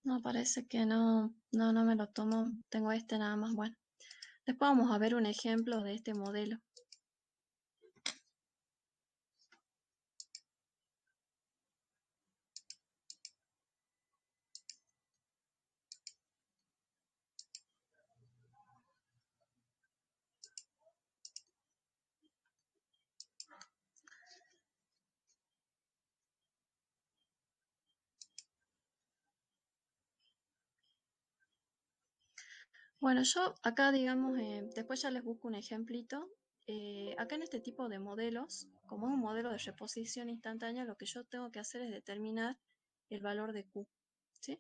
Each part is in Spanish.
No, parece que no me lo tomo. Tengo este nada más. Bueno, después vamos a ver un ejemplo de este modelo. Bueno, yo acá, digamos, después ya les busco un ejemplito. Acá en este tipo de modelos, como es un modelo de reposición instantánea, lo que yo tengo que hacer es determinar el valor de Q, ¿sí?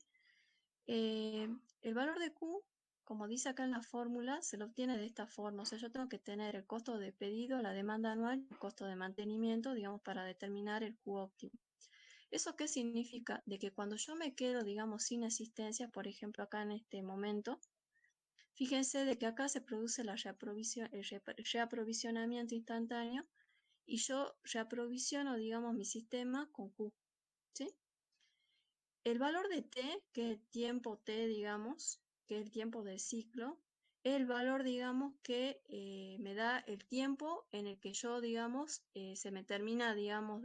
Eh, el valor de Q, como dice acá en la fórmula, se lo obtiene de esta forma. O sea, yo tengo que tener el costo de pedido, la demanda anual, el costo de mantenimiento, digamos, para determinar el Q óptimo. ¿Eso qué significa? De que cuando yo me quedo, digamos, sin existencia, por ejemplo, acá en este momento, fíjense de que acá se produce el reaprovisionamiento instantáneo y yo reaprovisiono, digamos, mi sistema con Q, ¿sí? El valor de T, que es el tiempo T, digamos, que es el tiempo del ciclo, es el valor, digamos, que me da el tiempo en el que yo, digamos, se me termina, digamos,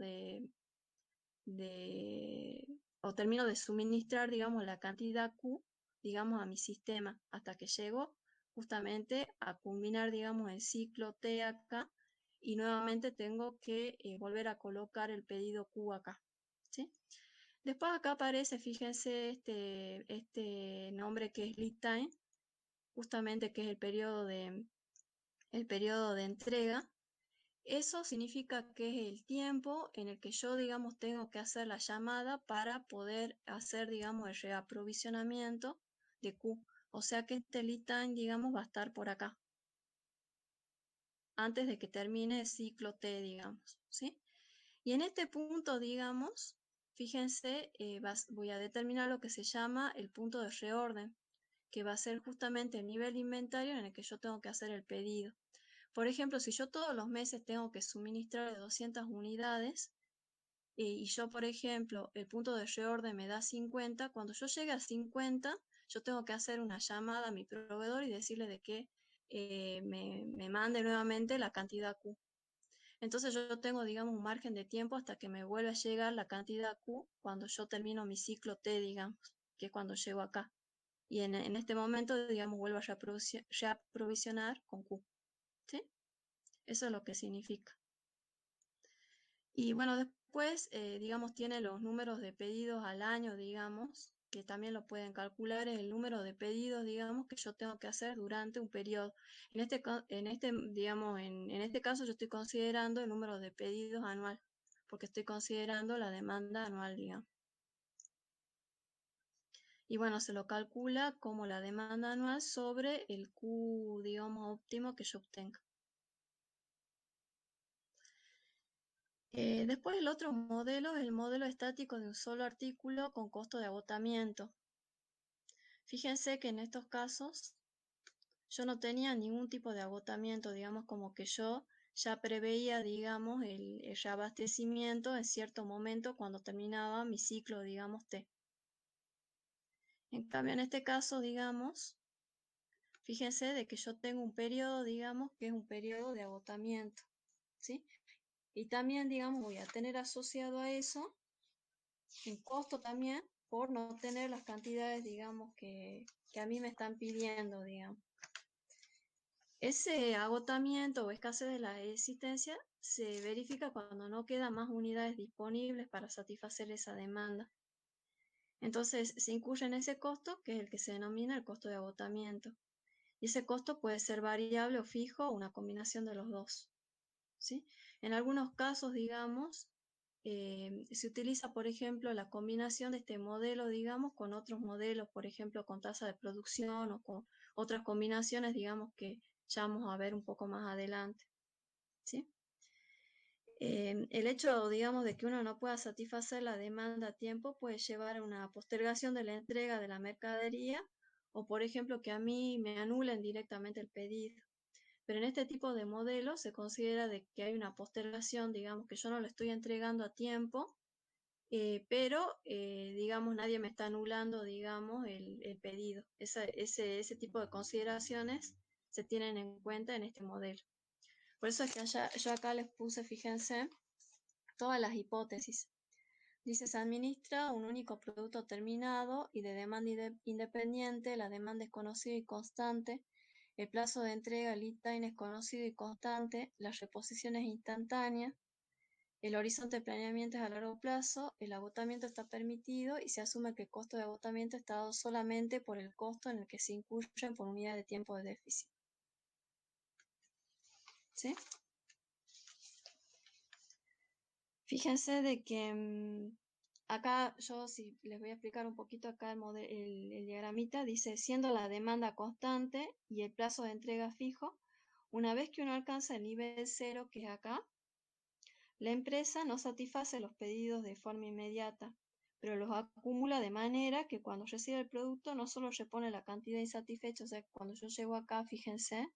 o termino de suministrar, digamos, la cantidad Q, digamos, a mi sistema, hasta que llego justamente a culminar, digamos, el ciclo T acá, y nuevamente tengo que volver a colocar el pedido Q acá, ¿sí? Después acá aparece, fíjense, este nombre que es lead time, justamente que es el periodo de entrega. Eso significa que es el tiempo en el que yo, digamos, tengo que hacer la llamada para poder hacer, digamos, el reaprovisionamiento de Q. O sea que este lead time, digamos, va a estar por acá, antes de que termine el ciclo T, digamos, ¿sí? Y en este punto, digamos, fíjense, voy a determinar lo que se llama el punto de reorden, que va a ser justamente el nivel de inventario en el que yo tengo que hacer el pedido. Por ejemplo, si yo todos los meses tengo que suministrar de 200 unidades y yo, por ejemplo, el punto de reorden me da 50, cuando yo llegue a 50, yo tengo que hacer una llamada a mi proveedor y decirle de que me mande nuevamente la cantidad Q. Entonces yo tengo, digamos, un margen de tiempo hasta que me vuelva a llegar la cantidad Q cuando yo termino mi ciclo T, digamos, que es cuando llego acá. Y en este momento, digamos, vuelvo a reaprovisionar con Q, ¿sí? Eso es lo que significa. Y bueno, después, digamos, tiene los números de pedidos al año, digamos, que también lo pueden calcular, es el número de pedidos, digamos, que yo tengo que hacer durante un periodo. Digamos, en este caso yo estoy considerando el número de pedidos anual, porque estoy considerando la demanda anual, digamos. Y bueno, se lo calcula como la demanda anual sobre el Q, digamos, óptimo que yo obtenga. Después el otro modelo es el modelo estático de un solo artículo con costo de agotamiento. Fíjense que en estos casos yo no tenía ningún tipo de agotamiento, digamos como que yo ya preveía, digamos, el reabastecimiento en cierto momento cuando terminaba mi ciclo, digamos, T. En cambio, en este caso, digamos, fíjense de que yo tengo un periodo, digamos, que es un periodo de agotamiento, ¿sí? Y también, digamos, voy a tener asociado a eso un costo también por no tener las cantidades, digamos, que a mí me están pidiendo, digamos. Ese agotamiento o escasez de la existencia se verifica cuando no quedan más unidades disponibles para satisfacer esa demanda. Entonces se incurre en ese costo, que es el que se denomina el costo de agotamiento. Y ese costo puede ser variable o fijo o una combinación de los dos, ¿sí? En algunos casos, digamos, se utiliza, por ejemplo, la combinación de este modelo, digamos, con otros modelos, por ejemplo, con tasa de producción o con otras combinaciones, digamos, que ya vamos a ver un poco más adelante, ¿sí? El hecho, digamos, de que uno no pueda satisfacer la demanda a tiempo puede llevar a una postergación de la entrega de la mercadería o, por ejemplo, que a mí me anulen directamente el pedido. Pero en este tipo de modelos se considera de que hay una postergación, digamos, que yo no lo estoy entregando a tiempo pero digamos, nadie me está anulando, digamos, el pedido. Ese tipo de consideraciones se tienen en cuenta en este modelo. Por eso es que yo acá les puse, fíjense, todas las hipótesis. Dice, se administra un único producto terminado y de demanda independiente, la demanda es conocida y constante, el plazo de entrega, lead time, es conocido y constante, las reposiciones instantáneas, el horizonte de planeamiento es a largo plazo, el agotamiento está permitido y se asume que el costo de agotamiento está dado solamente por el costo en el que se incurren por unidad de tiempo de déficit. ¿Sí? Fíjense de que acá yo, si les voy a explicar un poquito acá el diagramita, dice, siendo la demanda constante y el plazo de entrega fijo, una vez que uno alcanza el nivel 0, que es acá, la empresa no satisface los pedidos de forma inmediata, pero los acumula de manera que cuando recibe el producto no solo repone la cantidad insatisfecha, o sea, cuando yo llego acá, fíjense,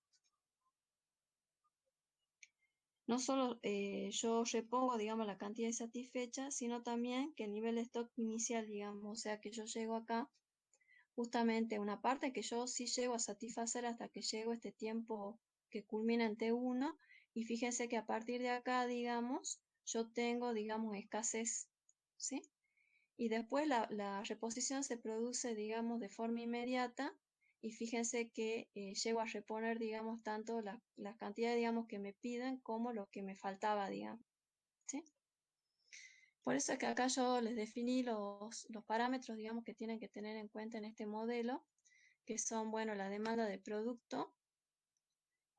no solo yo repongo, digamos, la cantidad insatisfecha, sino también que el nivel de stock inicial, digamos, o sea, que yo llego acá, justamente una parte que yo sí llego a satisfacer hasta que llego a este tiempo que culmina en T1, y fíjense que a partir de acá, digamos, yo tengo, digamos, escasez, ¿sí? Y después la reposición se produce, digamos, de forma inmediata, y fíjense que llego a reponer, digamos, tanto la cantidad, digamos, que me piden como lo que me faltaba, digamos, ¿sí? Por eso es que acá yo les definí los parámetros, digamos, que tienen que tener en cuenta en este modelo, que son, bueno, la demanda de producto,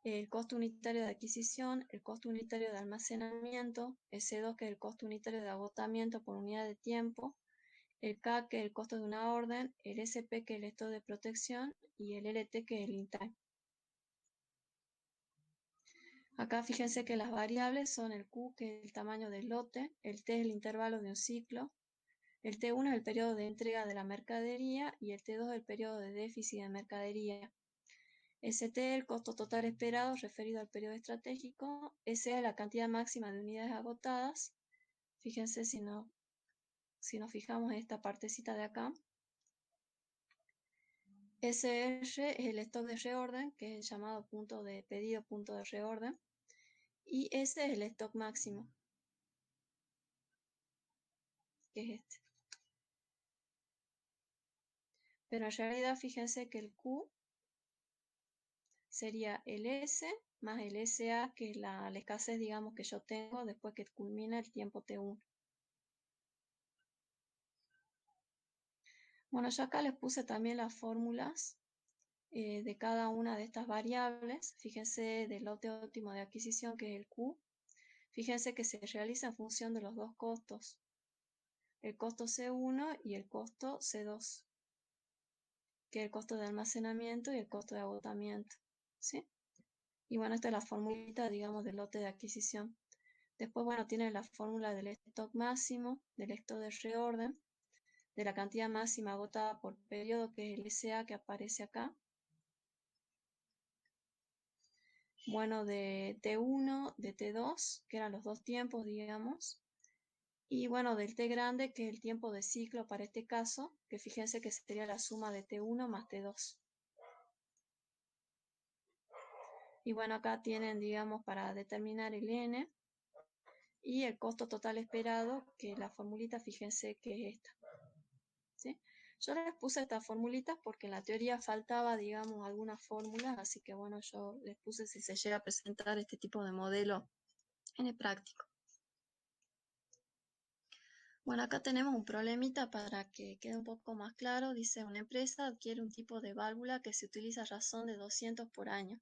el costo unitario de adquisición, el costo unitario de almacenamiento, el C2, que es el costo unitario de agotamiento por unidad de tiempo, el K, que es el costo de una orden, el SP, que es el stock de protección, y el LT, que es el lead time. Acá fíjense que las variables son el Q, que es el tamaño del lote, el T es el intervalo de un ciclo, el T1 es el periodo de entrega de la mercadería y el T2 es el periodo de déficit de mercadería. ST, el costo total esperado referido al periodo estratégico. SE, la cantidad máxima de unidades agotadas. Fíjense si nos fijamos en esta partecita de acá. SR es el stock de reorden, que es el llamado punto de pedido, punto de reorden. Y S es el stock máximo, que es este. Pero en realidad fíjense que el Q sería el S más el SA, que es la escasez, digamos, que yo tengo después que culmina el tiempo T1. Bueno, yo acá les puse también las fórmulas de cada una de estas variables. Fíjense del lote óptimo de adquisición, que es el Q. Fíjense que se realiza en función de los dos costos, el costo C1 y el costo C2, que es el costo de almacenamiento y el costo de agotamiento, ¿sí? Y bueno, esta es la formulita, digamos, del lote de adquisición. Después, bueno, tiene la fórmula del stock máximo, del stock de reorden, de la cantidad máxima agotada por periodo, que es el SA, que aparece acá. Bueno, de T1, de T2, que eran los dos tiempos, digamos. Y bueno, del T grande, que es el tiempo de ciclo para este caso, que fíjense que sería la suma de T1 más T2. Y bueno, acá tienen, digamos, para determinar el N y el costo total esperado, que la formulita, fíjense que es esta, ¿sí? Yo les puse estas formulitas porque en la teoría faltaba, digamos, algunas fórmulas, así que bueno, yo les puse si se llega a presentar este tipo de modelo en el práctico. Bueno, acá tenemos un problemita para que quede un poco más claro. Dice, una empresa adquiere un tipo de válvula que se utiliza a razón de 200 por año.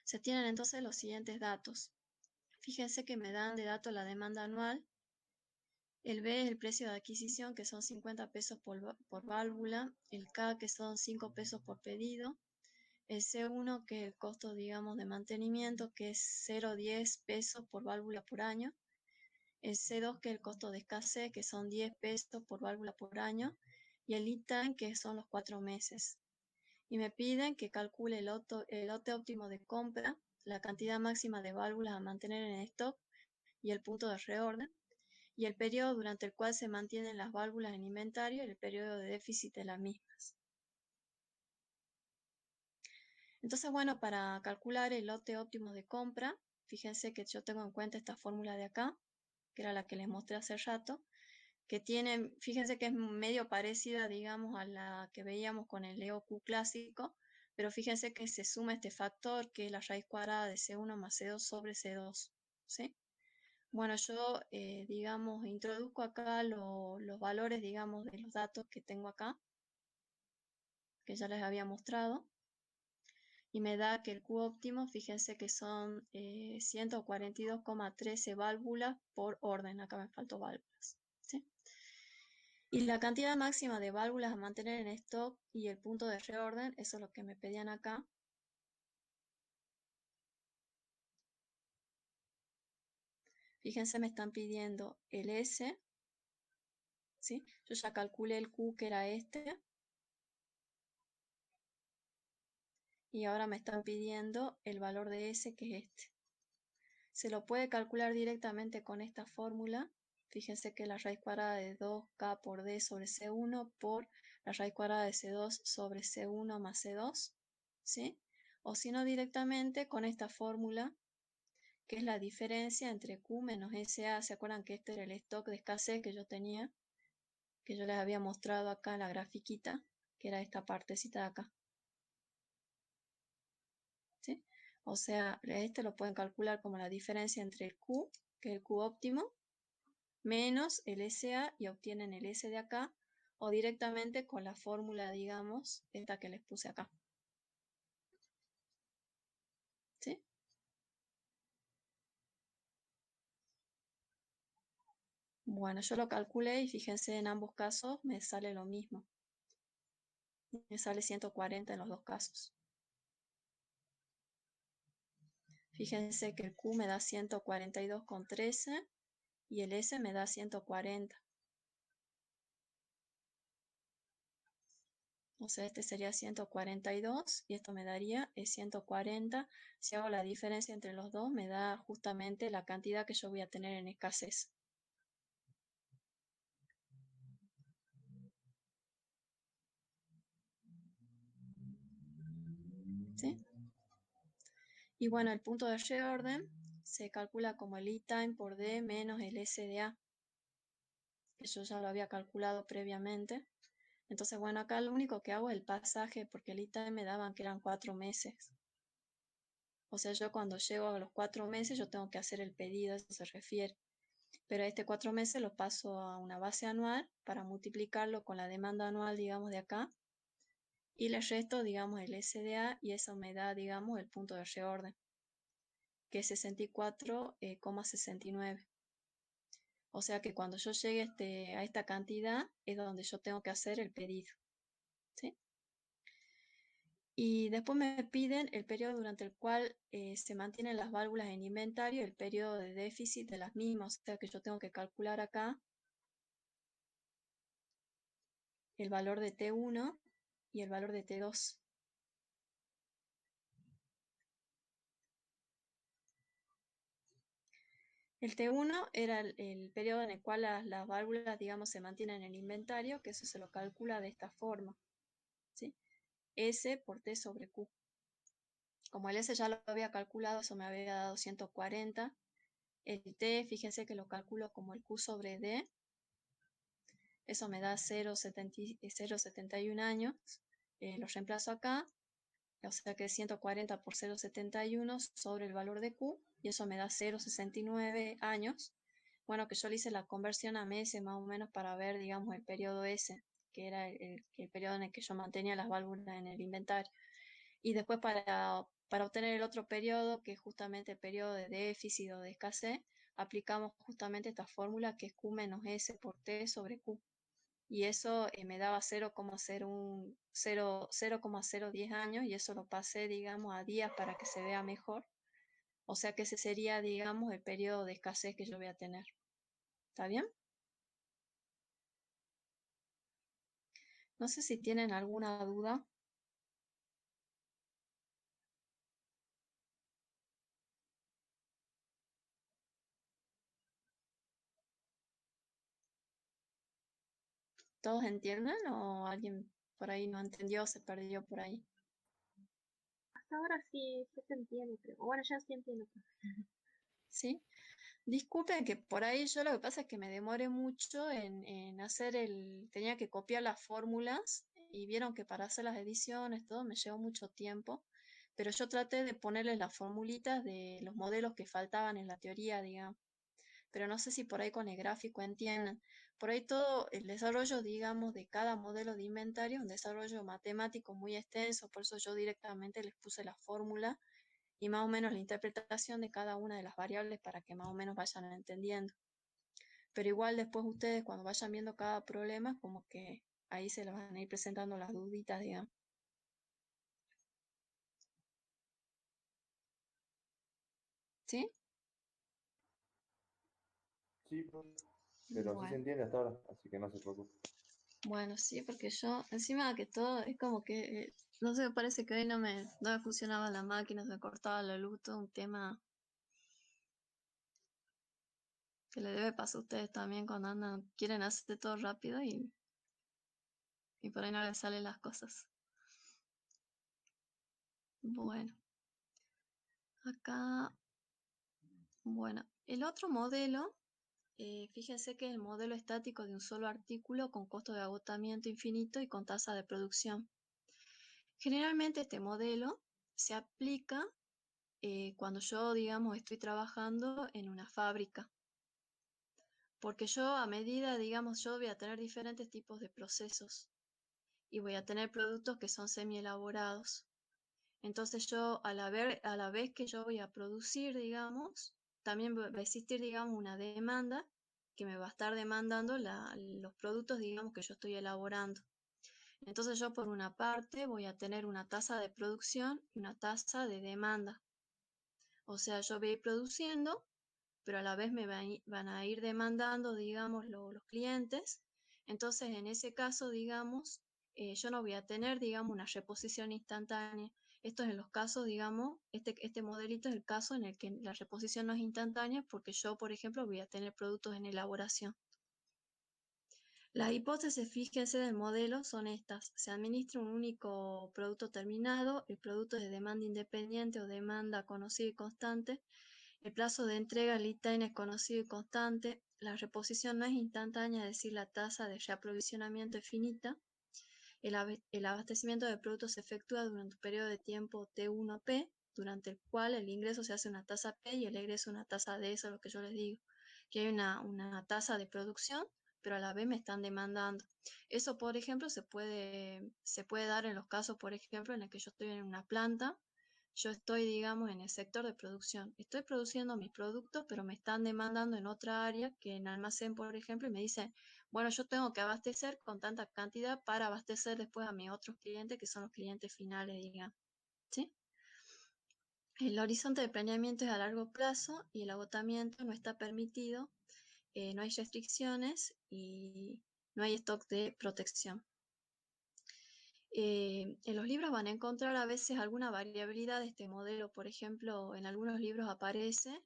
Se tienen entonces los siguientes datos. Fíjense que me dan de dato la demanda anual. El B es el precio de adquisición, que son 50 pesos por válvula. El K, que son 5 pesos por pedido. El C1, que es el costo, digamos, de mantenimiento, que es 0,10 pesos por válvula por año. El C2, que es el costo de escasez, que son 10 pesos por válvula por año. Y el lead time, que son los 4 meses. Y me piden que calcule el lote óptimo de compra, la cantidad máxima de válvulas a mantener en stock y el punto de reorden. y el periodo durante el cual se mantienen las válvulas en inventario y el periodo de déficit de las mismas. Entonces, bueno, para calcular el lote óptimo de compra, fíjense que yo tengo en cuenta esta fórmula de acá, que era la que les mostré hace rato, que tiene, fíjense que es medio parecida, digamos, a la que veíamos con el EOQ clásico, pero fíjense que se suma este factor, que es la raíz cuadrada de C1 más C2 sobre C2, ¿sí? Bueno, yo, digamos, introduzco acá los valores, digamos, de los datos que tengo acá, que ya les había mostrado, y me da que el Q óptimo, fíjense que son 142,13 válvulas por orden, acá me faltó válvulas, ¿sí? Y la cantidad máxima de válvulas a mantener en stock y el punto de reorden, eso es lo que me pedían acá. Fíjense, me están pidiendo el S, ¿sí? Yo ya calculé el Q que era este, y ahora me están pidiendo el valor de S que es este. Se lo puede calcular directamente con esta fórmula. Fíjense que la raíz cuadrada de 2K por D sobre C1 por la raíz cuadrada de C2 sobre C1 más C2, ¿sí? O si no, directamente con esta fórmula, que es la diferencia entre Q menos SA. ¿Se acuerdan que este era el stock de escasez que yo tenía? Que yo les había mostrado acá en la grafiquita, que era esta partecita de acá, ¿sí? O sea, este lo pueden calcular como la diferencia entre el Q, que es el Q óptimo, menos el SA y obtienen el S de acá, o directamente con la fórmula, digamos, esta que les puse acá, ¿sí? Bueno, yo lo calculé y fíjense, en ambos casos me sale lo mismo. Me sale 140 en los dos casos. Fíjense que el Q me da 142,13 y el S me da 140. O sea, este sería 142 y esto me daría 140. Si hago la diferencia entre los dos, me da justamente la cantidad que yo voy a tener en escasez. ¿Sí? Y bueno, el punto de reorden se calcula como el lead time por D menos el SDA, que yo ya lo había calculado previamente. Entonces, bueno, acá lo único que hago es el pasaje, porque el lead time me daban que eran 4 meses. O sea, yo cuando llego a los 4 meses, yo tengo que hacer el pedido, eso se refiere. Pero este 4 meses lo paso a una base anual para multiplicarlo con la demanda anual, digamos, de acá. Y le resto, digamos, el SDA y eso me da, digamos, el punto de reorden, que es 64,69. O sea que cuando yo llegue a esta cantidad es donde yo tengo que hacer el pedido, ¿sí? Y después me piden el periodo durante el cual se mantienen las válvulas en inventario, el periodo de déficit de las mismas. O sea que yo tengo que calcular acá el valor de T1 y el valor de T2. El T1 era el periodo en el cual las válvulas, digamos, se mantienen en el inventario, que eso se lo calcula de esta forma, ¿sí? S por T sobre Q. Como el S ya lo había calculado, eso me había dado 140. El T, fíjense que lo calculo como el Q sobre D. Eso me da 0,71 años. Lo reemplazo acá. O sea que 140 por 0,71 sobre el valor de Q. Y eso me da 0,69 años. Bueno, que yo le hice la conversión a meses más o menos para ver, digamos, el periodo S, que era el periodo en el que yo mantenía las válvulas en el inventario. Y después para obtener el otro periodo, que es justamente el periodo de déficit o de escasez, aplicamos justamente esta fórmula que es Q menos S por T sobre Q. Y eso me daba 0,010 años y eso lo pasé, digamos, a días para que se vea mejor. O sea que ese sería, digamos, el periodo de escasez que yo voy a tener. ¿Está bien? No sé si tienen alguna duda. ¿Todos entienden o alguien por ahí no entendió, se perdió por ahí? Hasta ahora sí, sí se entiende, creo. Bueno, ya sí entiendo. ¿Sí? Disculpen que por ahí yo lo que pasa es que me demoré mucho en hacer tenía que copiar las fórmulas y vieron que para hacer las ediciones, todo me llevó mucho tiempo, pero yo traté de ponerle las formulitas de los modelos que faltaban en la teoría, digamos, pero no sé si por ahí con el gráfico entienden. Por ahí todo el desarrollo, digamos, de cada modelo de inventario, es un desarrollo matemático muy extenso, por eso yo directamente les puse la fórmula y más o menos la interpretación de cada una de las variables para que más o menos vayan entendiendo. Pero igual después ustedes cuando vayan viendo cada problema, como que ahí se les van a ir presentando las duditas, digamos. ¿Sí? Sí, profe, pero sí se Bueno, entiende hasta ahora, así que no se preocupe. bueno, sí, porque yo, encima que todo, es como que, no sé, parece que hoy no me funcionaba la máquina, se me cortaba la luz, todo un tema que le debe pasar a ustedes también cuando andan, quieren hacer todo rápido y por ahí no les salen las cosas. Bueno, acá, bueno, el otro modelo, fíjense que es el modelo estático de un solo artículo con costo de agotamiento infinito y con tasa de producción. Generalmente este modelo se aplica cuando yo, digamos, estoy trabajando en una fábrica, porque yo a medida, digamos, yo voy a tener diferentes tipos de procesos y voy a tener productos que son semi elaborados. Entonces yo a la vez que yo voy a producir, digamos, también va a existir, digamos, una demanda que me va a estar demandando los productos, digamos, que yo estoy elaborando. Entonces yo por una parte voy a tener una tasa de producción y una tasa de demanda. O sea, yo voy a ir produciendo, pero a la vez van a ir demandando, digamos, los clientes. Entonces, en ese caso, digamos, yo no voy a tener, digamos, una reposición instantánea. Esto es en los casos, digamos, este modelito es el caso en el que la reposición no es instantánea porque yo, por ejemplo, voy a tener productos en elaboración. Las hipótesis, fíjense, del modelo son estas. Se administra un único producto terminado, el producto es de demanda independiente o demanda conocida y constante, el plazo de entrega, lead time, es conocido y constante, la reposición no es instantánea, es decir, la tasa de reaprovisionamiento es finita, el abastecimiento de productos se efectúa durante un periodo de tiempo T1P, durante el cual el ingreso se hace una tasa P y el egreso una tasa D, eso es lo que yo les digo, que hay una tasa de producción, pero a la vez me están demandando. Eso, por ejemplo, se puede dar en los casos, por ejemplo, en el que yo estoy en una planta, yo estoy, digamos, en el sector de producción. Estoy produciendo mis productos, pero me están demandando en otra área, que en almacén, por ejemplo, y me dicen, bueno, yo tengo que abastecer con tanta cantidad para abastecer después a mis otros clientes, que son los clientes finales, digamos. ¿Sí? El horizonte de planeamiento es a largo plazo y el agotamiento no está permitido, no hay restricciones y no hay stock de protección. En los libros van a encontrar a veces alguna variabilidad de este modelo. Por ejemplo, en algunos libros aparece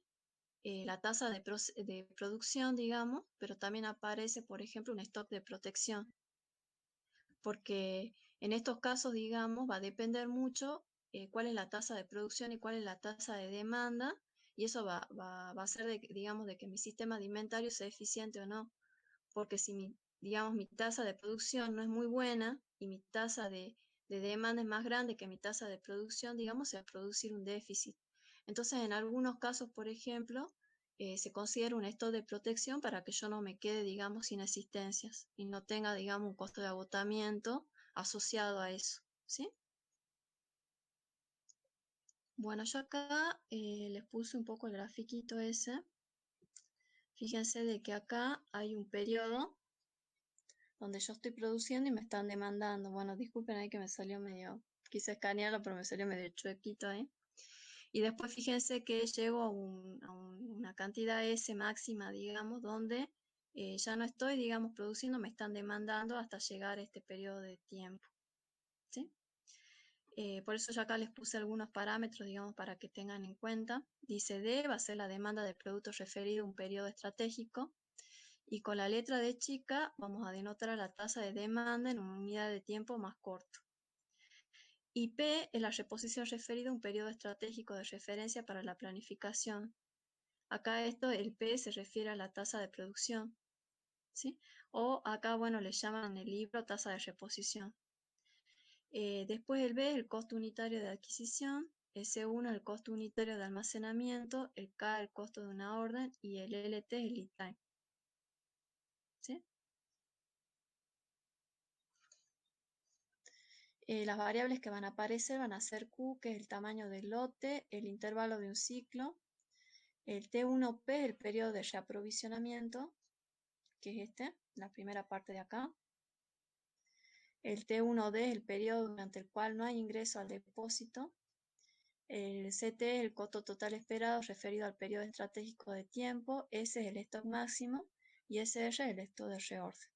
la tasa de producción, digamos, pero también aparece, por ejemplo, un stock de protección, porque en estos casos, digamos, va a depender mucho cuál es la tasa de producción y cuál es la tasa de demanda, y eso va a ser, digamos, de que mi sistema de inventario sea eficiente o no, porque si digamos, mi tasa de producción no es muy buena y mi tasa de demanda es más grande que mi tasa de producción, digamos, se va a producir un déficit. Entonces, en algunos casos, por ejemplo, se considera un stock de protección para que yo no me quede, digamos, sin asistencias y no tenga, digamos, un costo de agotamiento asociado a eso, ¿sí? Bueno, yo acá les puse un poco el grafiquito ese. Fíjense de que acá hay un periodo donde yo estoy produciendo y me están demandando. Bueno, disculpen ahí que me salió medio, quise escanearlo, pero me salió medio chuequito ahí. Y después fíjense que llego una cantidad S máxima, digamos, donde ya no estoy, digamos, produciendo, me están demandando hasta llegar a este periodo de tiempo. ¿Sí? Por eso yo acá les puse algunos parámetros, digamos, para que tengan en cuenta. Dice D va a ser la demanda del producto referido a un periodo estratégico. Y con la letra D chica vamos a denotar a la tasa de demanda en una unidad de tiempo más corto. Y P es la reposición referida a un periodo estratégico de referencia para la planificación. Acá el P se refiere a la tasa de producción, ¿sí? O acá, bueno, le llaman en el libro tasa de reposición. Después el B es el costo unitario de adquisición, el C1 es el costo unitario de almacenamiento, el K el costo de una orden y el LT es el lead time. ¿Sí? Las variables que van a aparecer van a ser Q, que es el tamaño del lote, el intervalo de un ciclo, el T1P, el periodo de reaprovisionamiento, que es la primera parte de acá. El T1D es el periodo durante el cual no hay ingreso al depósito. El CT es el costo total esperado referido al periodo estratégico de tiempo. S es el stock máximo y SR es el stock de reorden.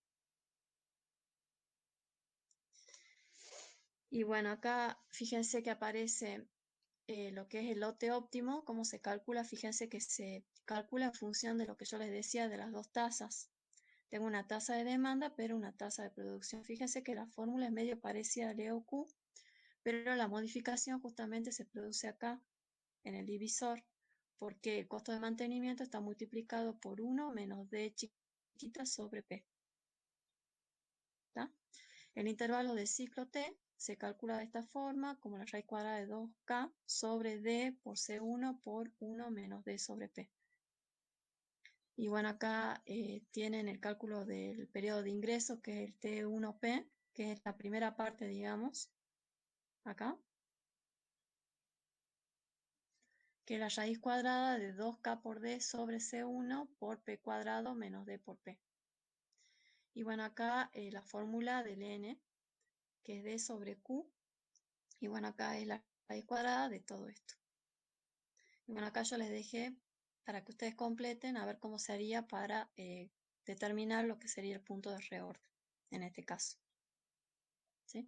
Y bueno, acá fíjense que aparece lo que es el lote óptimo, cómo se calcula. Fíjense que se calcula en función de lo que yo les decía de las dos tasas. Tengo una tasa de demanda, pero una tasa de producción. Fíjense que la fórmula es medio parecida al EOQ, pero la modificación justamente se produce acá, en el divisor, porque el costo de mantenimiento está multiplicado por 1 menos D chiquita sobre P. ¿Tá? El intervalo de ciclo T se calcula de esta forma, como la raíz cuadrada de 2K sobre D por C1 por 1 menos D sobre P. Y bueno, acá tienen el cálculo del periodo de ingreso, que es el T1P, que es la primera parte, digamos, acá, que es la raíz cuadrada de 2K por D sobre C1 por P cuadrado menos D por P. Y bueno, acá la fórmula del N, que es D sobre Q, y bueno, acá es la raíz cuadrada de todo esto. Y bueno, acá yo les dejé para que ustedes completen a ver cómo se haría para determinar lo que sería el punto de reorden, en este caso. ¿Sí?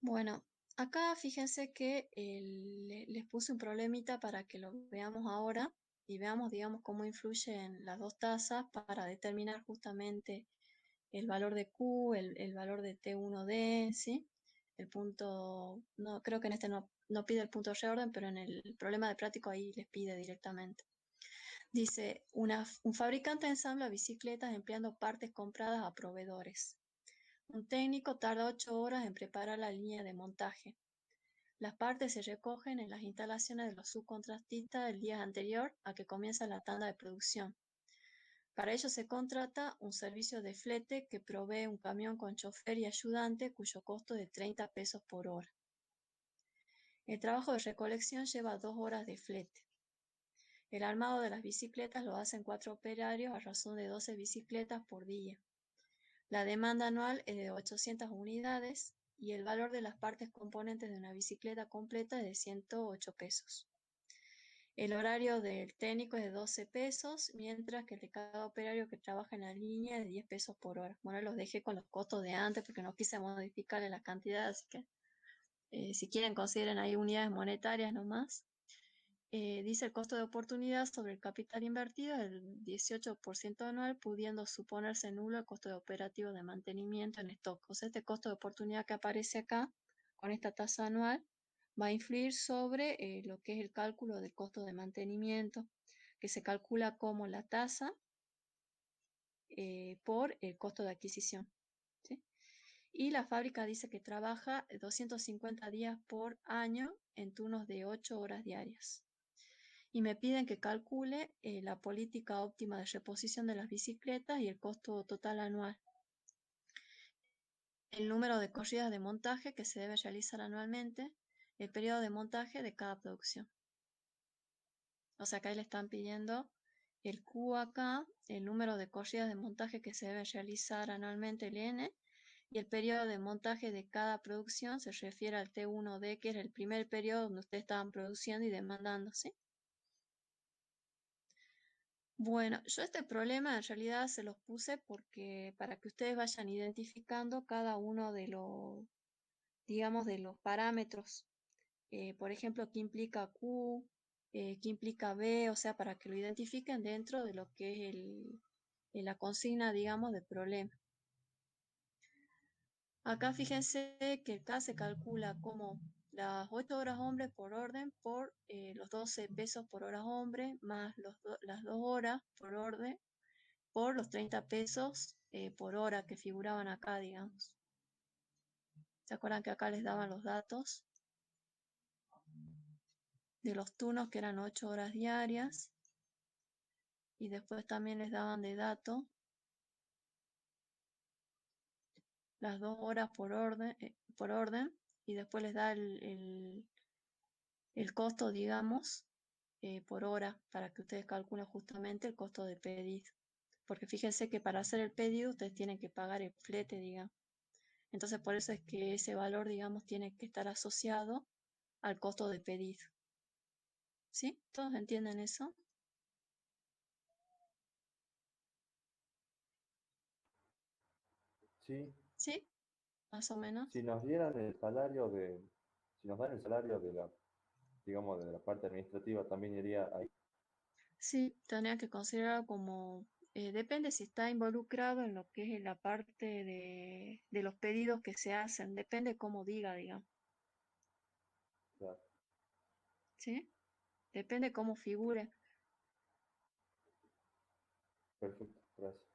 Bueno, acá fíjense que les puse un problemita para que lo veamos ahora y veamos, digamos, cómo influyen las dos tasas para determinar justamente el valor de Q, el valor de T1D, ¿sí? El punto, no, creo que en este no pide el punto de reorden, pero en el problema de práctico ahí les pide directamente. Dice, un fabricante ensambla bicicletas empleando partes compradas a proveedores. Un técnico tarda 8 horas en preparar la línea de montaje. Las partes se recogen en las instalaciones de los subcontratistas el día anterior a que comienza la tanda de producción. Para ello se contrata un servicio de flete que provee un camión con chofer y ayudante cuyo costo es de 30 pesos por hora. El trabajo de recolección lleva 2 horas de flete. El armado de las bicicletas lo hacen 4 operarios a razón de 12 bicicletas por día. La demanda anual es de 800 unidades y el valor de las partes componentes de una bicicleta completa es de 108 pesos. El horario del técnico es de 12 pesos, mientras que el de cada operario que trabaja en la línea es de 10 pesos por hora. Bueno, los dejé con los costos de antes porque no quise modificarle la cantidad, así que si quieren consideren ahí unidades monetarias nomás. Dice el costo de oportunidad sobre el capital invertido es del 18% anual, pudiendo suponerse nulo el costo de operativo de mantenimiento en stock. O sea, este costo de oportunidad que aparece acá, con esta tasa anual, va a influir sobre lo que es el cálculo del costo de mantenimiento, que se calcula como la tasa por el costo de adquisición. ¿Sí? Y la fábrica dice que trabaja 250 días por año en turnos de 8 horas diarias. Y me piden que calcule la política óptima de reposición de las bicicletas y el costo total anual. El número de corridas de montaje que se debe realizar anualmente, el periodo de montaje de cada producción. O sea que ahí le están pidiendo el Q acá, el número de corridas de montaje que se deben realizar anualmente, el N, y el periodo de montaje de cada producción se refiere al T1D, que era el primer periodo donde ustedes estaban produciendo y demandando, ¿sí? Bueno, yo este problema en realidad se los puse porque para que ustedes vayan identificando cada uno de los, digamos, de los parámetros. Por ejemplo, qué implica Q, qué implica B, o sea, para que lo identifiquen dentro de lo que es la consigna, digamos, de problema. Acá fíjense que acá se calcula como las 8 horas hombre por orden por los 12 pesos por hora hombre más las 2 horas por orden por los 30 pesos por hora que figuraban acá, digamos. ¿Se acuerdan que acá les daban los datos de los turnos que eran 8 horas diarias? Y después también les daban de dato las 2 horas por orden y después les da el costo, digamos, por hora para que ustedes calculen justamente el costo de pedido. Porque fíjense que para hacer el pedido ustedes tienen que pagar el flete, digamos. Entonces por eso es que ese valor, digamos, tiene que estar asociado al costo de pedido. ¿Sí? ¿Todos entienden eso? Sí, ¿Sí? Más o menos. si nos dieran el salario si nos dan el salario de la, digamos, de la parte administrativa, también iría ahí. Sí, tendría que considerar como, depende si está involucrado en lo que es la parte de los pedidos que se hacen, depende cómo diga, digamos, Claro, ¿sí? Depende cómo figure. perfecto, gracias.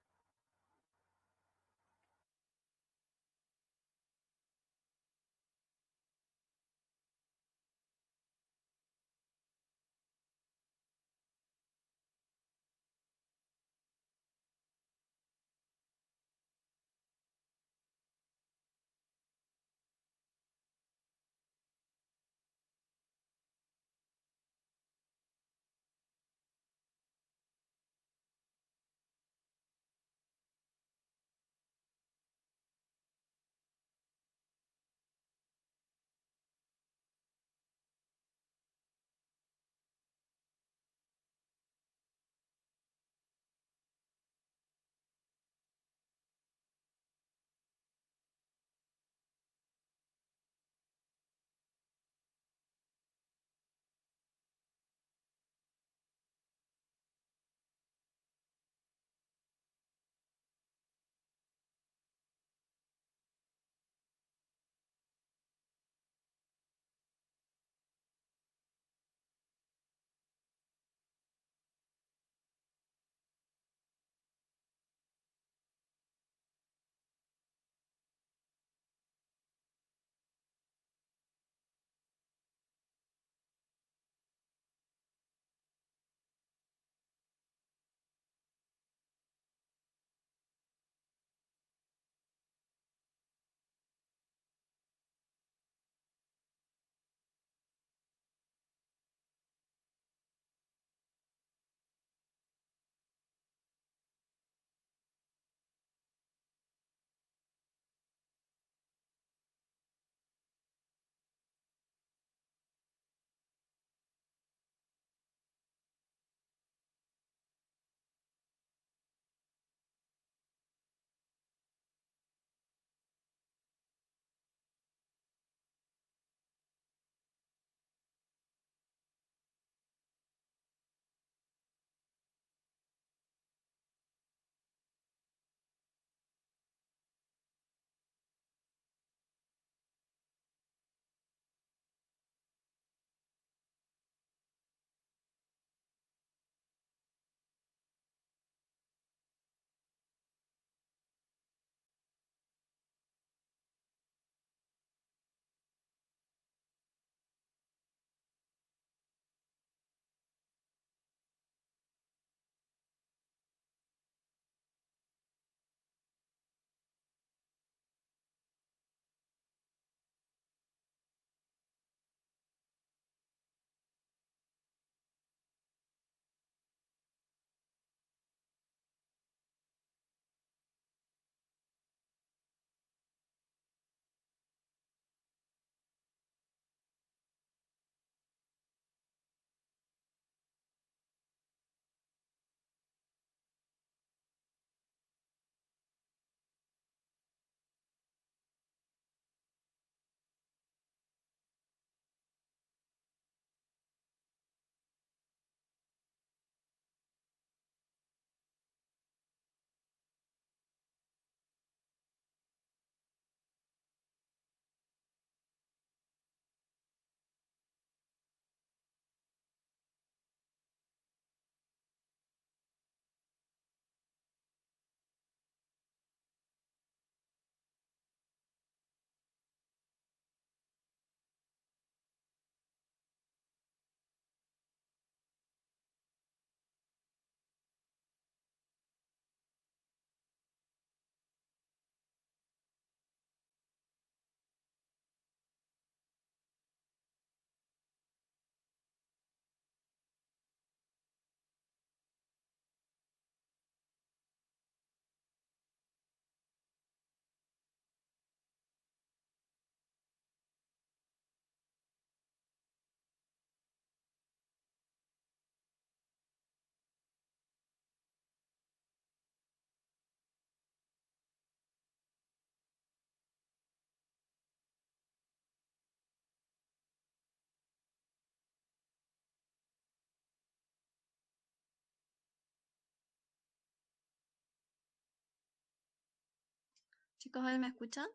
Chicos, ¿ahí me escuchan?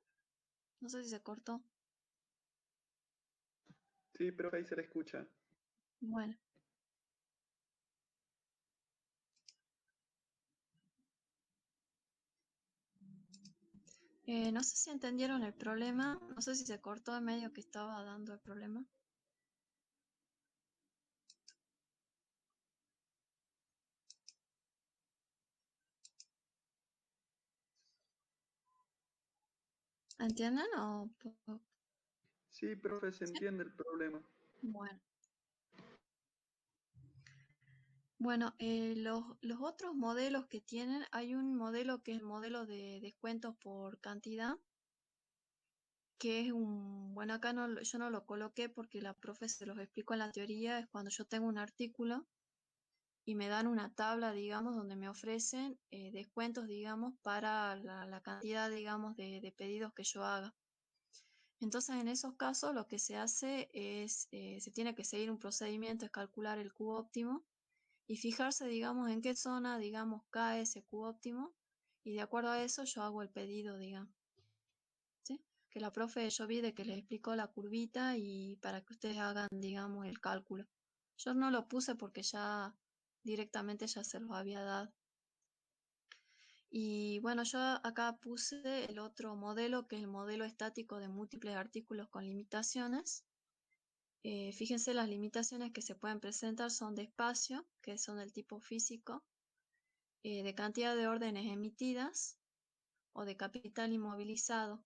No sé si se cortó. Sí, profe, ahí se le escucha. Bueno. No sé si entendieron el problema. No sé si se cortó en medio que estaba dando el problema. ¿Entienden o...? Sí, profe, se ¿Sí? entiende el problema. Bueno. Bueno, los otros modelos que tienen, hay un modelo que es el modelo de descuentos por cantidad, que es bueno, acá yo no lo coloqué porque la profe se los explico en la teoría, es cuando yo tengo un artículo y me dan una tabla, digamos, donde me ofrecen descuentos, digamos, para la cantidad, digamos, de pedidos que yo haga. Entonces, en esos casos, lo que se hace es, se tiene que seguir un procedimiento, es calcular el Q óptimo y fijarse, digamos, en qué zona, digamos, cae ese Q óptimo y de acuerdo a eso yo hago el pedido, digamos, ¿sí? Que la profe yo vi de que les explicó la curvita y para que ustedes hagan, digamos, el cálculo. Yo no lo puse porque ya directamente ya se los había dado. Y bueno, yo acá puse el otro modelo, que es el modelo estático de múltiples artículos con limitaciones. Fíjense, las limitaciones que se pueden presentar son de espacio, que son del tipo físico, de cantidad de órdenes emitidas o de capital inmovilizado.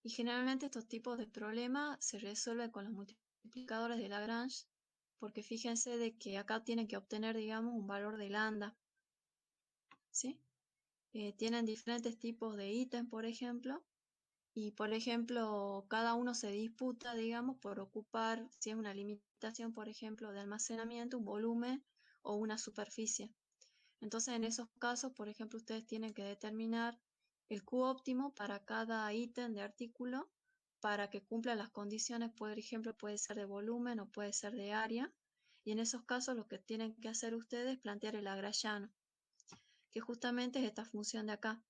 Y generalmente estos tipos de problemas se resuelven con los multiplicadores de Lagrange, porque fíjense de que acá tienen que obtener, digamos, un valor de lambda, ¿sí? Tienen diferentes tipos de ítems, por ejemplo, y por ejemplo, cada uno se disputa, digamos, por ocupar, si es una limitación, por ejemplo, de almacenamiento, un volumen o una superficie. Entonces, en esos casos, por ejemplo, ustedes tienen que determinar el Q óptimo para cada ítem de artículo para que cumpla las condiciones, por ejemplo, puede ser de volumen o puede ser de área. Y en esos casos, lo que tienen que hacer ustedes es plantear el lagrangiano, que justamente es esta función de acá,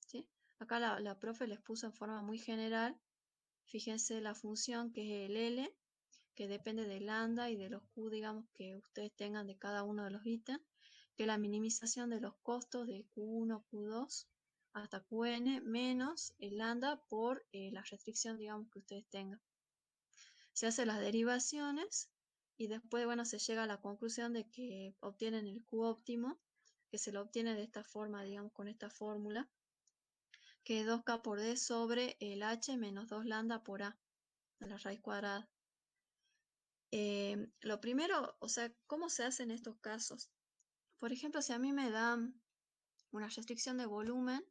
¿sí? Acá la profe les puso en forma muy general. Fíjense la función que es el L, que depende de lambda y de los Q, digamos, que ustedes tengan de cada uno de los ítems, que es la minimización de los costos de Q1, Q2 hasta Qn menos el lambda por la restricción, digamos, que ustedes tengan. Se hacen las derivaciones y después, bueno, se llega a la conclusión de que obtienen el Q óptimo, que se lo obtiene de esta forma, digamos, con esta fórmula, que es 2K por D sobre el H menos 2 lambda por A, a la raíz cuadrada. Lo primero, o sea, ¿cómo se hace en estos casos? Por ejemplo, si a mí me dan una restricción de volumen,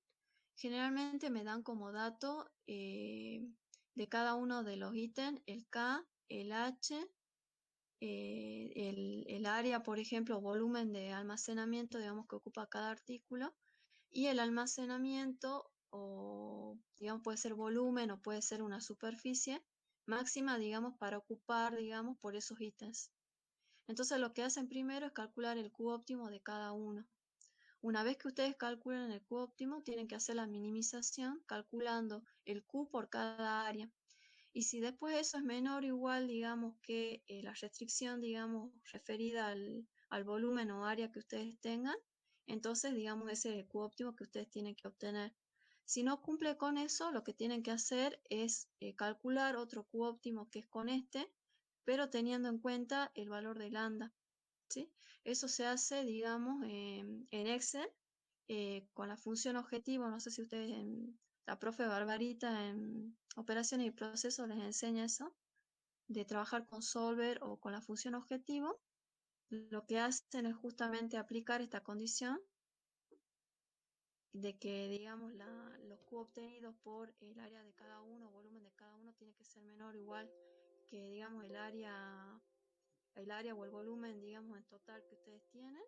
generalmente me dan como dato de cada uno de los ítems el K, el H, el área, por ejemplo, volumen de almacenamiento, digamos, que ocupa cada artículo, y el almacenamiento, o digamos, puede ser volumen o puede ser una superficie máxima, digamos, para ocupar, digamos, por esos ítems. Entonces lo que hacen primero es calcular el Q óptimo de cada uno. Una vez que ustedes calculen el Q óptimo, tienen que hacer la minimización calculando el Q por cada área. Y si después eso es menor o igual, digamos, que la restricción, digamos, referida al volumen o área que ustedes tengan, entonces, digamos, ese es el Q óptimo que ustedes tienen que obtener. Si no cumple con eso, lo que tienen que hacer es calcular otro Q óptimo que es con este, pero teniendo en cuenta el valor de lambda, ¿sí? Eso se hace, digamos, en Excel con la función objetivo. No sé si ustedes, la profe Barbarita en operaciones y procesos les enseña eso, de trabajar con solver o con la función objetivo. Lo que hacen es justamente aplicar esta condición de que, digamos, los Q obtenidos por el área de cada uno, volumen de cada uno, tiene que ser menor o igual que, digamos, el área o el volumen, digamos, en total que ustedes tienen.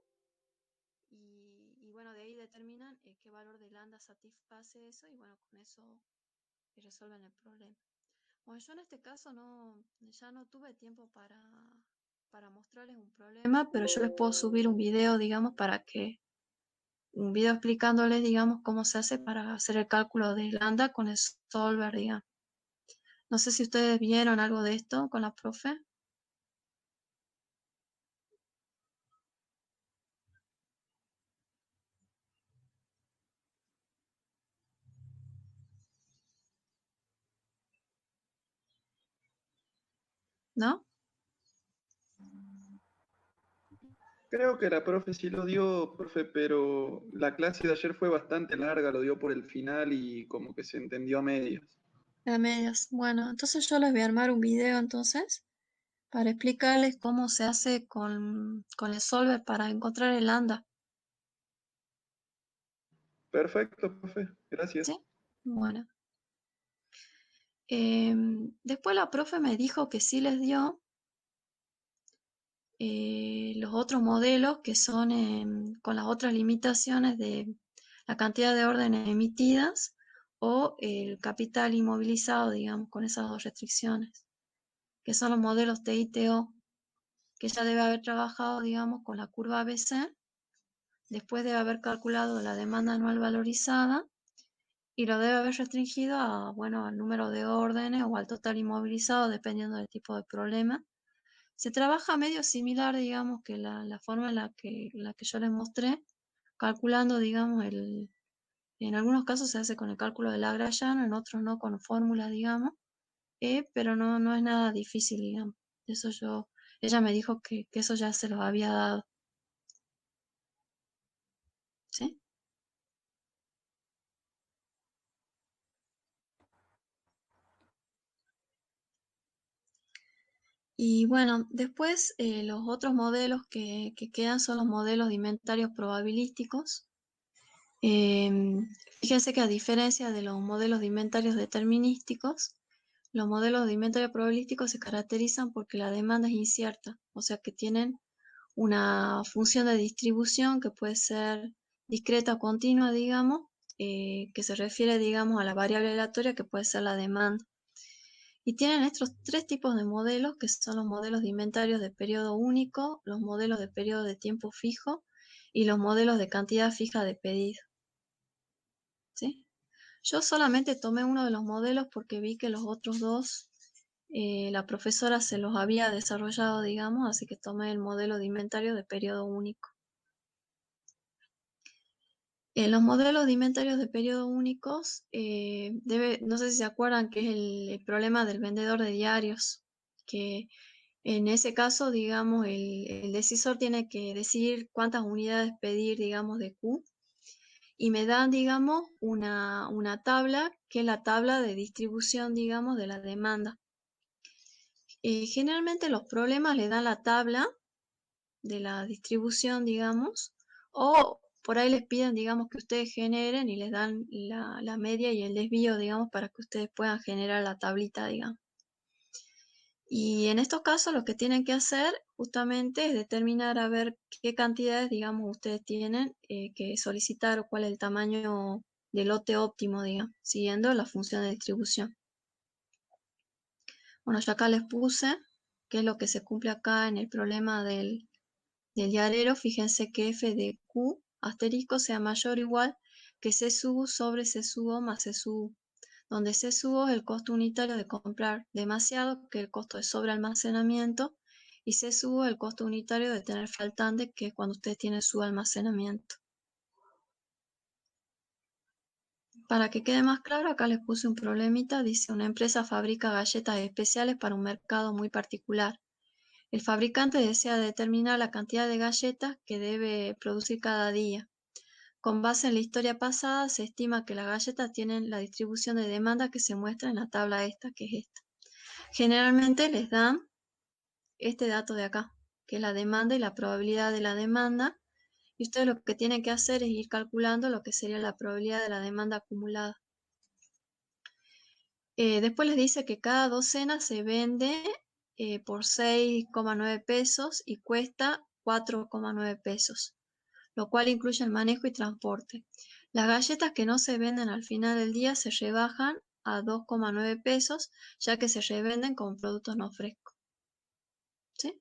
Y bueno, de ahí determinan qué valor de lambda satisface eso y bueno, con eso resuelven el problema. Bueno, yo en este caso ya no tuve tiempo para mostrarles un problema, pero yo les puedo subir un video, digamos, para que un video explicándoles, digamos, cómo se hace para hacer el cálculo de lambda con el solver, digamos. No sé si ustedes vieron algo de esto con la profe. ¿No? Creo que la profe sí lo dio, profe, pero la clase de ayer fue bastante larga, lo dio por el final y como que se entendió a medias. A medias. Bueno, entonces yo les voy a armar un video entonces para explicarles cómo se hace con el solver para encontrar el lambda. Perfecto, profe, gracias. ¿Sí? Bueno. Después la profe me dijo que sí les dio los otros modelos que son con las otras limitaciones de la cantidad de órdenes emitidas o el capital inmovilizado, digamos, con esas dos restricciones, que son los modelos TI-TO, que ya debe haber trabajado, digamos, con la curva ABC, después de haber calculado la demanda anual valorizada y lo debe haber restringido a, bueno, al número de órdenes o al total inmovilizado, dependiendo del tipo de problema. Se trabaja medio similar, digamos, que la forma en la que yo les mostré, calculando, digamos, en algunos casos se hace con el cálculo de Lagrangiano, en otros no, con fórmulas, digamos, pero no es nada difícil, digamos. Ella me dijo que eso ya se los había dado, ¿sí? Y bueno, después los otros modelos que quedan son los modelos de inventarios probabilísticos. Fíjense que a diferencia de los modelos de inventarios determinísticos, los modelos de inventario probabilístico se caracterizan porque la demanda es incierta, o sea que tienen una función de distribución que puede ser discreta o continua, digamos, que se refiere, digamos, a la variable aleatoria que puede ser la demanda. Y tienen estos tres tipos de modelos, que son los modelos de inventarios de periodo único, los modelos de periodo de tiempo fijo y los modelos de cantidad fija de pedido. ¿Sí? Yo solamente tomé uno de los modelos porque vi que los otros dos la profesora se los había desarrollado, digamos, así que tomé el modelo de inventario de periodo único. Los modelos de inventarios de periodo únicos, no sé si se acuerdan que es el problema del vendedor de diarios, que en ese caso, digamos, el decisor tiene que decidir cuántas unidades pedir, digamos, de Q, y me dan, digamos, una tabla, que es la tabla de distribución, digamos, de la demanda. Generalmente los problemas le dan la tabla de la distribución, digamos, o por ahí les piden, digamos, que ustedes generen y les dan la media y el desvío, digamos, para que ustedes puedan generar la tablita, digamos. Y en estos casos lo que tienen que hacer justamente es determinar a ver qué cantidades, digamos, ustedes tienen que solicitar o cuál es el tamaño del lote óptimo, digamos, siguiendo la función de distribución. Bueno, yo acá les puse qué es lo que se cumple acá en el problema del diarero. Fíjense que f de q asterisco sea mayor o igual que c sub u sobre c sub o más c sub u, donde c sub o es el costo unitario de comprar demasiado, que es el costo de sobrealmacenamiento, y c sub o es el costo unitario de tener faltante, que es cuando ustedes tienen su almacenamiento. Para que quede más claro, acá les puse un problemita. Dice: una empresa fabrica galletas especiales para un mercado muy particular. El fabricante desea determinar la cantidad de galletas que debe producir cada día. Con base en la historia pasada, se estima que las galletas tienen la distribución de demanda que se muestra en la tabla esta, que es esta. Generalmente les dan este dato de acá, que es la demanda y la probabilidad de la demanda, y ustedes lo que tienen que hacer es ir calculando lo que sería la probabilidad de la demanda acumulada. Después les dice que cada docena se vende por 6,9 pesos y cuesta 4,9 pesos, lo cual incluye el manejo y transporte. Las galletas que no se venden al final del día se rebajan a 2,9 pesos, ya que se revenden como productos no frescos. ¿Sí?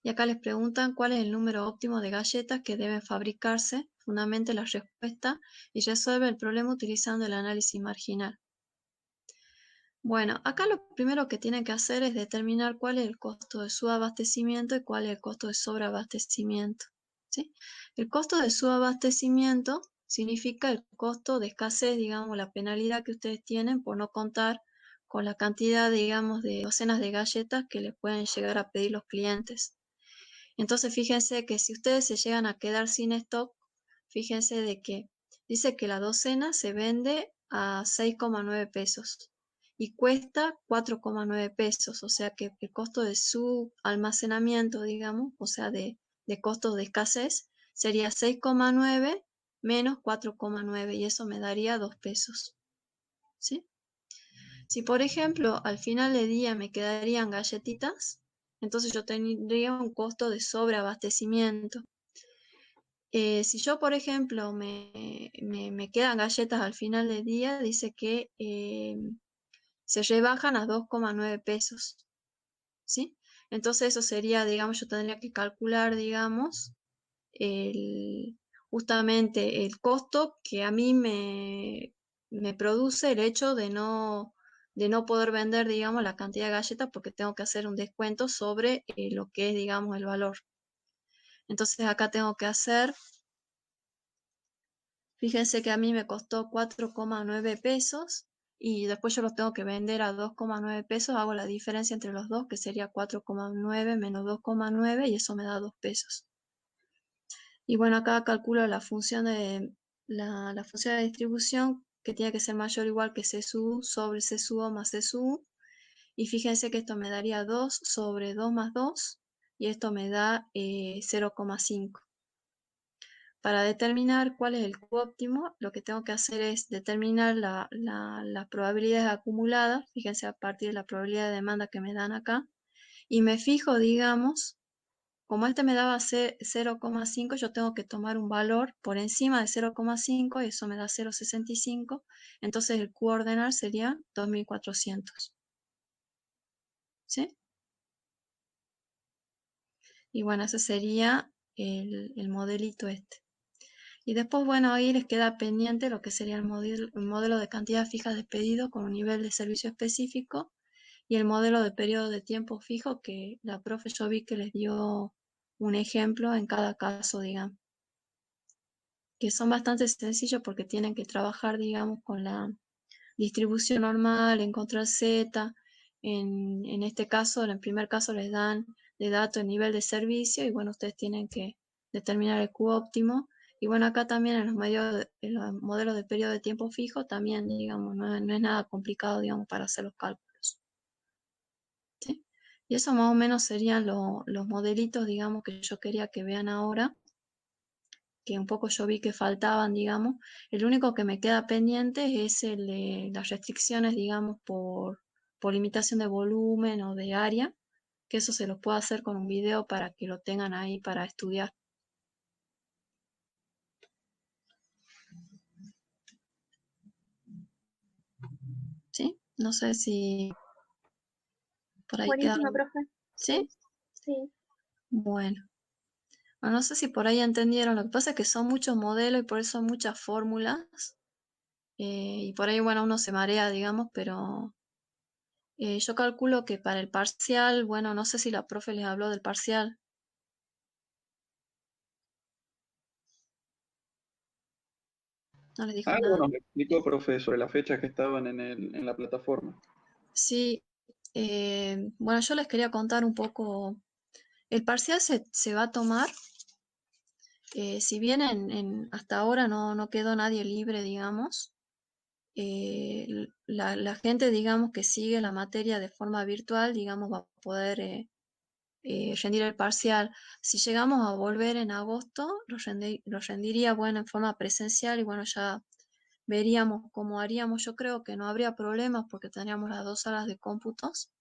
Y acá les preguntan cuál es el número óptimo de galletas que deben fabricarse, fundamente la respuesta y resuelve el problema utilizando el análisis marginal. Bueno, acá lo primero que tienen que hacer es determinar cuál es el costo de subabastecimiento y cuál es el costo de sobreabastecimiento, ¿sí? El costo de subabastecimiento significa el costo de escasez, digamos, la penalidad que ustedes tienen por no contar con la cantidad, digamos, de docenas de galletas que les pueden llegar a pedir los clientes. Entonces, fíjense que si ustedes se llegan a quedar sin stock, fíjense de que dice que la docena se vende a 6,9 pesos y cuesta 4,9 pesos, o sea que el costo de su almacenamiento, digamos, o sea, de costos de escasez, sería 6,9 menos 4,9 y eso me daría 2 pesos, ¿sí? Si, por ejemplo, al final del día me quedarían galletitas, entonces yo tendría un costo de sobreabastecimiento. Si yo, por ejemplo, me quedan galletas al final del día, dice que se rebajan a 2,9 pesos, ¿sí? Entonces eso sería, digamos, yo tendría que calcular, digamos, justamente el costo que a mí me produce el hecho de no poder vender, digamos, la cantidad de galletas porque tengo que hacer un descuento sobre lo que es, digamos, el valor. Entonces acá tengo que hacer, fíjense que a mí me costó 4,9 pesos y después yo los tengo que vender a 2,9 pesos, hago la diferencia entre los dos que sería 4,9 menos 2,9 y eso me da 2 pesos. Y bueno, acá calculo la función la función de distribución que tiene que ser mayor o igual que C sub U sobre C sub O más C sub U. Y fíjense que esto me daría 2 sobre 2 más 2 y esto me da 0,5. Para determinar cuál es el Q óptimo, lo que tengo que hacer es determinar las probabilidades acumuladas, fíjense a partir de la probabilidad de demanda que me dan acá, y me fijo, digamos, como este me daba 0,5, yo tengo que tomar un valor por encima de 0,5 y eso me da 0,65. Entonces el Q ordenar sería 2400. ¿Sí? Y bueno, ese sería el modelito este. Y después, bueno, ahí les queda pendiente lo que sería el modelo de cantidad fija de pedido con un nivel de servicio específico y el modelo de periodo de tiempo fijo que la profe yo vi que les dio un ejemplo en cada caso, digamos, que son bastante sencillos porque tienen que trabajar, digamos, con la distribución normal, en control Z. En este caso, en el primer caso les dan de datos el nivel de servicio y bueno, ustedes tienen que determinar el Q óptimo. Y bueno, acá también en los modelos de periodo de tiempo fijo también, digamos, no es nada complicado, digamos, para hacer los cálculos. ¿Sí? Y eso más o menos serían los modelitos, digamos, que yo quería que vean ahora, que un poco yo vi que faltaban, digamos. El único que me queda pendiente es el de las restricciones, digamos, por limitación de volumen o de área, que eso se lo puedo hacer con un video para que lo tengan ahí para estudiar. ¿Sí? No sé si por ahí queda. Buenísimo, profe. ¿Sí? Sí. Bueno. No sé si por ahí entendieron. Lo que pasa es que son muchos modelos y por eso muchas fórmulas. Y por ahí, bueno, uno se marea, digamos, pero yo calculo que para el parcial, bueno, no sé si la profe les habló del parcial. No les dijo Algo nada. nos explicó, profe, sobre las fechas que estaban en la plataforma. Sí, bueno, yo les quería contar un poco. El parcial se va a tomar, si bien hasta ahora no quedó nadie libre, digamos, la gente, digamos, que sigue la materia de forma virtual, digamos, va a poder rendir el parcial. Si llegamos a volver en agosto, lo rendiría, bueno, en forma presencial y bueno, ya veríamos cómo haríamos. Yo creo que no habría problemas porque tendríamos las 2 salas de cómputos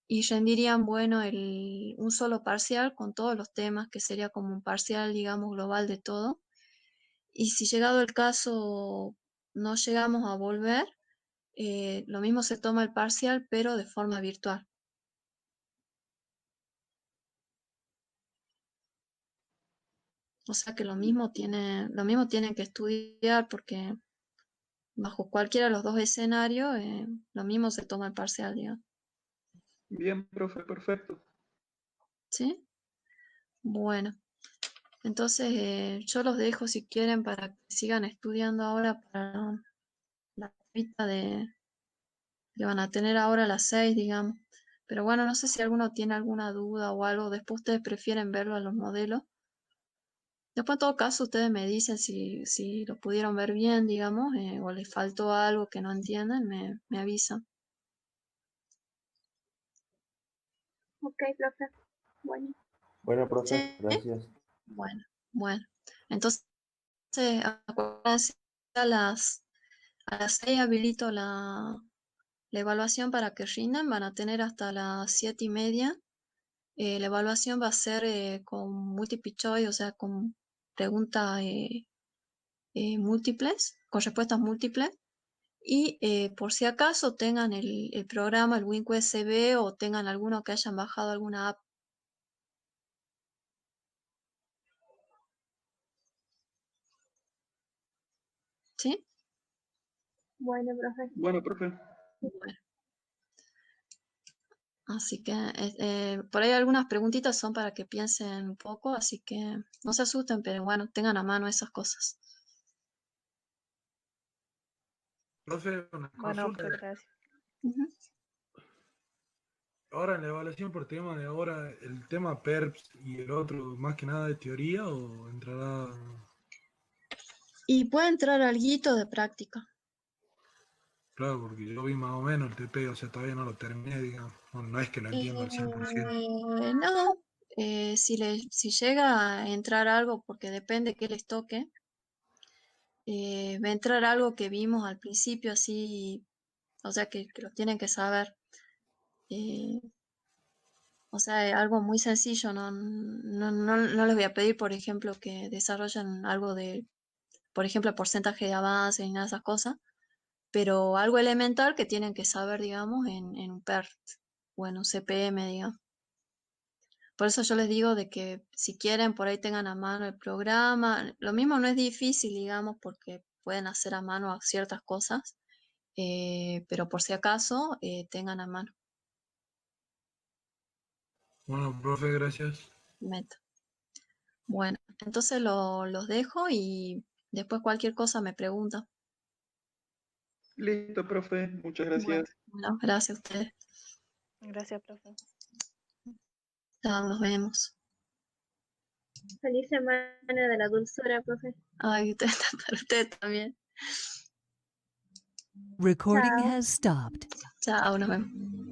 y rendirían, bueno, un solo parcial con todos los temas, que sería como un parcial, digamos, global de todo. Y si llegado el caso no llegamos a volver, lo mismo se toma el parcial, pero de forma virtual. O sea que lo mismo tienen que estudiar porque bajo cualquiera de los dos escenarios, lo mismo se toma el parcial, digamos. Bien, profe, perfecto. ¿Sí? Bueno, entonces yo los dejo si quieren para que sigan estudiando ahora para la cita que van a tener ahora a las 6, digamos. Pero bueno, no sé si alguno tiene alguna duda o algo. Después ustedes prefieren verlo a los modelos. Después, en todo caso, ustedes me dicen si lo pudieron ver bien, digamos, o les faltó algo que no entienden, me avisan. Ok, profe. Bueno, Bueno, profe, ¿Sí? gracias. Bueno. Entonces, acuérdense, a las 6 habilito la evaluación para que rindan. Van a tener hasta las 7:30. La evaluación va a ser con multiple choice, o sea, con preguntas múltiples, con respuestas múltiples. Y por si acaso tengan el programa, el Wink USB, o tengan alguno que hayan bajado alguna app. ¿Sí? bueno, profe. Bueno, profe. Bueno, así que por ahí algunas preguntitas son para que piensen un poco, así que no se asusten, pero bueno, tengan a mano esas cosas. Profe, una Bueno, consulta. pues gracias. Ujú. Ahora en la evaluación por tema de ahora, el tema PERPS y el otro, más que nada de teoría o entrará. Y puede entrar alguito de práctica. Claro, porque yo vi más o menos el TP, o sea, todavía no lo terminé, digamos. No, no es que lo entiendo al 100%. No, si llega a entrar algo, porque depende qué les toque, va a entrar algo que vimos al principio, así, o sea, que lo tienen que saber. eh, o sea, algo muy sencillo, no les voy a pedir, por ejemplo, que desarrollen algo de, por ejemplo, porcentaje de avance y nada de esas cosas, pero algo elemental que tienen que saber, digamos, en un PERT o en un CPM, digamos. Por eso yo les digo de que si quieren por ahí tengan a mano el programa. Lo mismo no es difícil, digamos, porque pueden hacer a mano ciertas cosas, pero por si acaso tengan a mano. Bueno, profe, gracias. Meta. Bueno, entonces los dejo y después cualquier cosa me preguntan. Listo, profe. Muchas Bueno, gracias. gracias a ustedes. Gracias, profe. Ya nos vemos. Feliz semana de la dulzura, profe. Ay, para ustedes también. Recording Chao. has stopped. Chao, nos vemos.